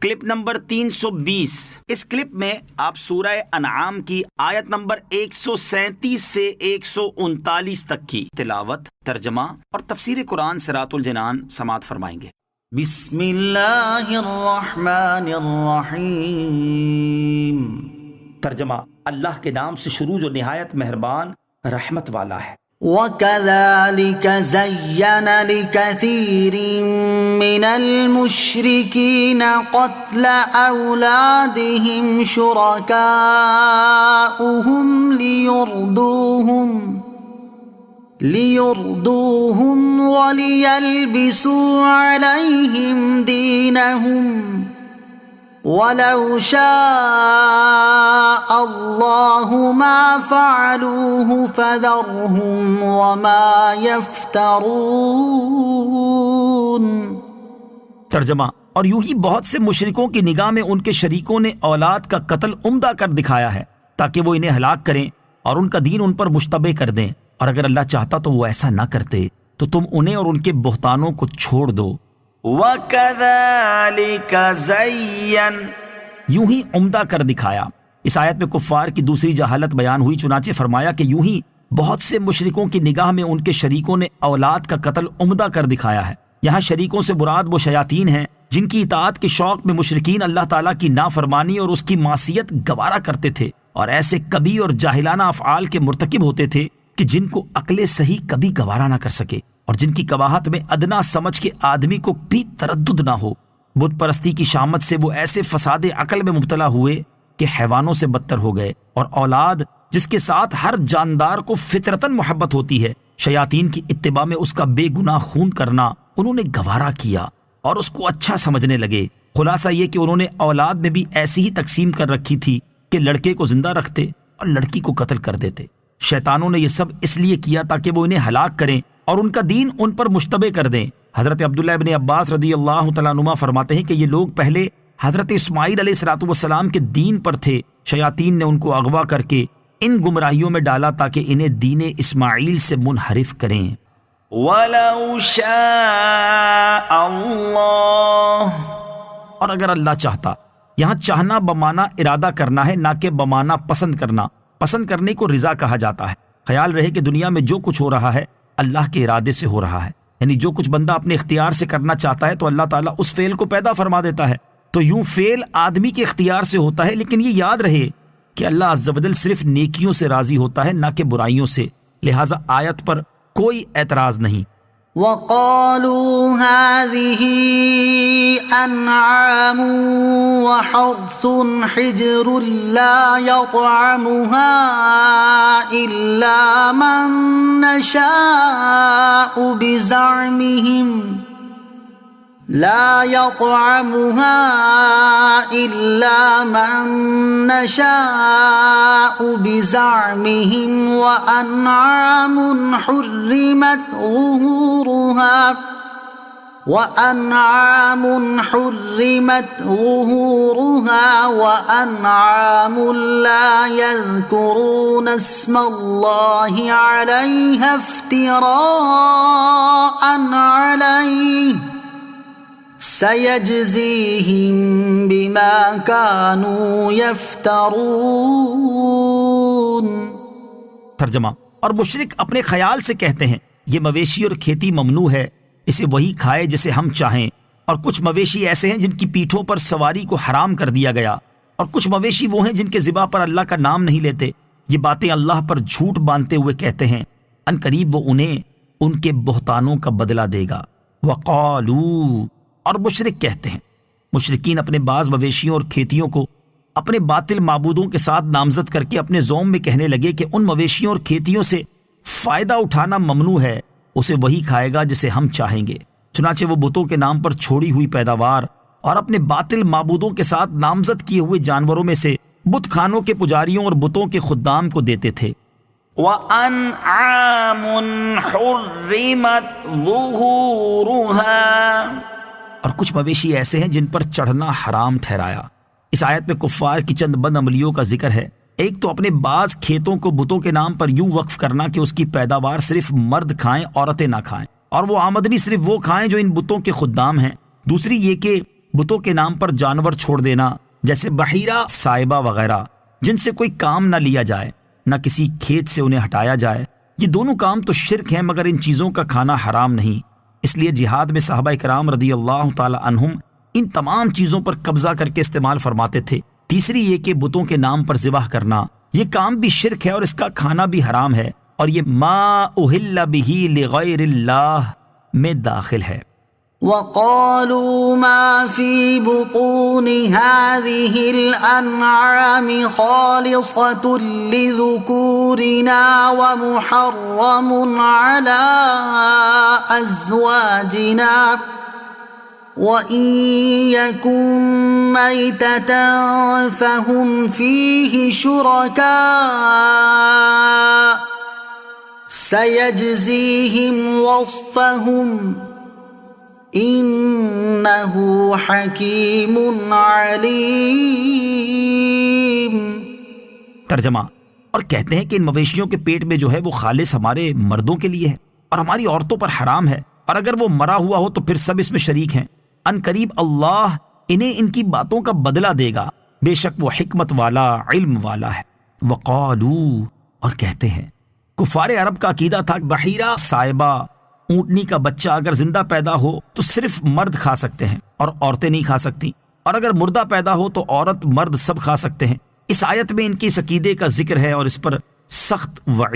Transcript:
Clip number 320۔ اس clip میں آپ سورہ انعام کی آیت نمبر 137 سے 139 تک کی تلاوت، ترجمہ اور تفسیر قرآن صراط الجنان سماعت فرمائیں گے۔ بسم اللہ الرحمن الرحیم۔ ترجمہ، اللہ کے نام سے شروع جو نہایت مہربان رحمت والا ہے۔ وَكَذَلِكَ زَيَّنَ لِكَثِيرٍ مِّنَ الْمُشْرِكِينَ قَتْلَ أَوْلَادِهِمْ شُرَكَاؤُهُمْ لِيُرْدُوهُمْ وَلِيَلْبِسُوا عَلَيْهِمْ دِينَهُمْ وَلَوْ شَاءَ اللَّهُ مَا فَعَلُوهُ فَذَرْهُمْ وَمَا يَفْتَرُونَ۔ ترجمہ، اور یوں ہی بہت سے مشرکوں کی نگاہ میں ان کے شریکوں نے اولاد کا قتل عمدہ کر دکھایا ہے تاکہ وہ انہیں ہلاک کریں اور ان کا دین ان پر مشتبہ کر دیں، اور اگر اللہ چاہتا تو وہ ایسا نہ کرتے، تو تم انہیں اور ان کے بہتانوں کو چھوڑ دو۔ وَكَذَلِكَ زَيَّنَ، یوں ہی عمدہ کر دکھایا۔ اس آیت میں کفار کی دوسری جہالت بیان ہوئی، چنانچہ فرمایا کہ یوں ہی بہت سے مشرکوں کی نگاہ میں ان کے شریکوں نے اولاد کا قتل عمدہ کر دکھایا ہے۔ یہاں شریکوں سے مراد وہ شیاطین ہیں جن کی اطاعت کے شوق میں مشرکین اللہ تعالیٰ کی نافرمانی اور اس کی معصیت گوارا کرتے تھے، اور ایسے کبھی اور جاہلانہ افعال کے مرتکب ہوتے تھے کہ جن کو عقل صحیح کبھی گوارا نہ کر سکے، اور جن کی قباحت میں ادنا سمجھ کے آدمی کو بھی تردد نہ ہو۔ بت پرستی کی شامت سے وہ ایسے فساد عقل میں مبتلا ہوئے کہ حیوانوں سے بدتر ہو گئے، اور اولاد جس کے ساتھ ہر جاندار کو فطرتاً محبت ہوتی ہے، شیاطین کی اتباع میں اس کا بے گناہ خون کرنا انہوں نے گوارا کیا اور اس کو اچھا سمجھنے لگے۔ خلاصہ یہ کہ انہوں نے اولاد میں بھی ایسی ہی تقسیم کر رکھی تھی کہ لڑکے کو زندہ رکھتے اور لڑکی کو قتل کر دیتے۔ شیطانوں نے یہ سب اس لیے کیا تاکہ وہ انہیں ہلاک کریں اور ان کا دین ان پر مشتبہ کر دیں۔ حضرت عبداللہ ابن عباس رضی اللہ تعالیٰ عنہما فرماتے ہیں کہ یہ لوگ پہلے حضرت اسماعیل علیہ السلام کے دین پر تھے، شیاطین نے ان کو اغوا کر کے ان گمراہیوں میں ڈالا تاکہ انہیں دین اسماعیل سے منحرف کریں۔ وَلَوْ شَاءَ اللَّهُ، اور اگر اللہ چاہتا، یہاں چاہنا بمانا ارادہ کرنا ہے، نہ کہ بمانا پسند کرنا۔ پسند کرنے کو رضا کہا جاتا ہے۔ خیال رہے کہ دنیا میں جو کچھ ہو رہا ہے اللہ کے ارادے سے ہو رہا ہے، یعنی جو کچھ بندہ اپنے اختیار سے کرنا چاہتا ہے تو اللہ تعالیٰ اس فعل کو پیدا فرما دیتا ہے۔ تو یوں فعل آدمی کے اختیار سے ہوتا ہے، لیکن یہ یاد رہے کہ اللہ عز و جل صرف نیکیوں سے راضی ہوتا ہے، نہ کہ برائیوں سے، لہٰذا آیت پر کوئی اعتراض نہیں۔ وَقَالُوا هَٰذِهِ أَنْعَامٌ وَحَرْثٌ حِجْرٌ لَا يَطْعَمُهَا إِلَّا مَن نَّشَاءُ بِزَعْمِهِمْ وَأَنْعَامٌ حُرِّمَتْ ظُهُورُهَا وَأَنْعَامٌ لَا يَذْكُرُونَ اسْمَ اللَّهِ عَلَيْهَا افْتِرَاءً عَلَيْهِ سَيَجْزِيهِمْ بِمَا كَانُوا يَفْتَرُونَ۔ ترجمہ، اور مشرک اپنے خیال سے کہتے ہیں یہ مویشی اور کھیتی ممنوع ہے، اسے وہی کھائے جسے ہم چاہیں، اور کچھ مویشی ایسے ہیں جن کی پیٹھوں پر سواری کو حرام کر دیا گیا، اور کچھ مویشی وہ ہیں جن کے ذبح پر اللہ کا نام نہیں لیتے۔ یہ باتیں اللہ پر جھوٹ باندھتے ہوئے کہتے ہیں، ان قریب وہ انہیں ان کے بہتانوں کا بدلہ دے گا۔ وقالوا، اور مشرک کہتے ہیں، مشرکین اپنے بعض مویشیوں اور کھیتیوں کو اپنے باطل معبودوں کے ساتھ نامزد کر کے اپنے زوم میں کہنے لگے کہ ان مویشیوں اور کھیتیوں سے فائدہ اٹھانا ممنوع ہے، اسے وہی کھائے گا جسے ہم چاہیں گے۔ چنانچہ وہ بتوں کے نام پر چھوڑی ہوئی پیداوار اور اپنے باطل معبودوں کے ساتھ نامزد کیے ہوئے جانوروں میں سے بت خانوں کے پجاریوں اور بتوں کے خدام کو دیتے تھے۔ وَأَنْعَامٌ حُرِّمَتْ ظُهُورُهَا، اور کچھ مویشی ایسے ہیں جن پر چڑھنا حرام ٹھہرایا۔ اس آیت میں کفار کی چند بد عملیوں کا ذکر ہے۔ ایک تو اپنے بعض کھیتوں کو بتوں کے نام پر یوں وقف کرنا کہ اس کی پیداوار صرف مرد کھائیں، عورتیں نہ کھائیں، اور وہ آمدنی صرف وہ کھائیں جو ان بتوں کے خدام ہیں۔ دوسری یہ کہ بتوں کے نام پر جانور چھوڑ دینا جیسے بحیرہ سائبہ وغیرہ جن سے کوئی کام نہ لیا جائے نہ کسی کھیت سے انہیں ہٹایا جائے، یہ دونوں کام تو شرک ہیں، مگر ان چیزوں کا کھانا حرام نہیں۔ اس لیے جہاد میں صحابہ کرام رضی اللہ تعالی عنہم ان تمام چیزوں پر قبضہ کر کے استعمال فرماتے تھے۔ تیسری یہ کہ بتوں کے نام پر ذبح کرنا یہ کام بھی شرک ہے اور اس کا کھانا بھی حرام ہے، اور یہ ما اہل بہ لغیر اللہ میں داخل ہے۔ وقالوا ما في بطون هذه الأنعام خالصة لذكورنا ومحرم على أزواجنا وإن يكن ميتة فهم فيه شركاء سيجزيهم وصفهم انہ حکیم علیم۔ ترجمہ، اور کہتے ہیں کہ ان مویشیوں کے پیٹ میں جو ہے وہ خالص ہمارے مردوں کے لیے ہے اور ہماری عورتوں پر حرام ہے، اور اگر وہ مرا ہوا ہو تو پھر سب اس میں شریک ہیں۔ ان قریب اللہ انہیں ان کی باتوں کا بدلہ دے گا، بے شک وہ حکمت والا علم والا ہے۔ وقالو، اور کہتے ہیں، کفار عرب کا عقیدہ تھا بحیرہ سائبہ اونٹنی کا بچہ اگر زندہ پیدا ہو تو صرف مرد کھا سکتے ہیں اور عورتیں نہیں کھا سکتی، اور اگر مردہ پیدا ہو تو عورت مرد سب کھا سکتے ہیں۔ اس آیت میں ان کی اس عقیدے کا ذکر ہے اور اس پر سخت وعید